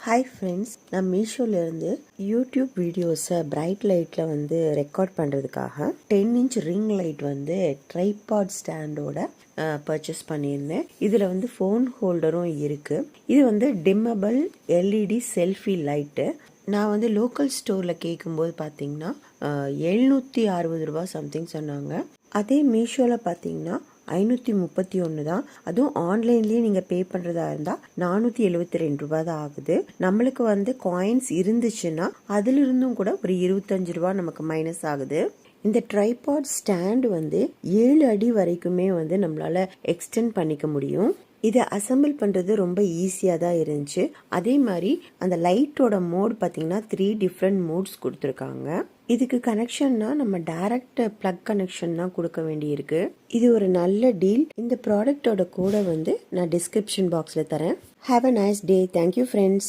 Hi friends, நான் மீஷோலேருந்து YouTube வீடியோஸை bright லைட்டில் வந்து ரெக்கார்ட் பண்ணுறதுக்காக 10" ரிங் லைட் வந்து ட்ரைபாட் ஸ்டாண்டோட பர்ச்சேஸ் பண்ணியிருந்தேன். இதில் வந்து ஃபோன் ஹோல்டரும் இருக்குது. இது வந்து டிம்மபிள் எல்இடி செல்ஃபி லைட்டு. நான் வந்து லோக்கல் ஸ்டோரில் கேட்கும்போது பார்த்தீங்கன்னா 760 ரூபா சம்திங் சொன்னாங்க. அதே மீஷோவில் பார்த்தீங்கன்னா 531 தான். அதுவும் ஆன்லைன்லேயே நீங்கள் பே பண்ணுறதா இருந்தால் 472 ரூபா தான் ஆகுது. நம்மளுக்கு வந்து காயின்ஸ் இருந்துச்சுன்னா அதிலிருந்தும் கூட ஒரு 25 ரூபா நமக்கு மைனஸ் ஆகுது. இந்த ட்ரைபாட் ஸ்டாண்ட் வந்து 7 அடி வரைக்குமே வந்து நம்மளால எக்ஸ்டெண்ட் பண்ணிக்க முடியும். இதை அசம்பிள் பண்ணுறது ரொம்ப ஈஸியாக தான் இருந்துச்சு. அதே மாதிரி அந்த லைட்டோட மோட் பார்த்தீங்கன்னா 3 டிஃப்ரெண்ட் மோட்ஸ் கொடுத்துருக்காங்க. இதுக்கு கனெக்ஷன்னா நம்ம டைரக்ட் பிளக் கனெக்ஷன் தான் கொடுக்க வேண்டியிருக்கு. இது ஒரு நல்ல டீல். இந்த ப்ராடக்டோட கோடை வந்து நான் டிஸ்கிரிப்ஷன் பாக்ஸில் தரேன். Have a nice day. Thank you friends.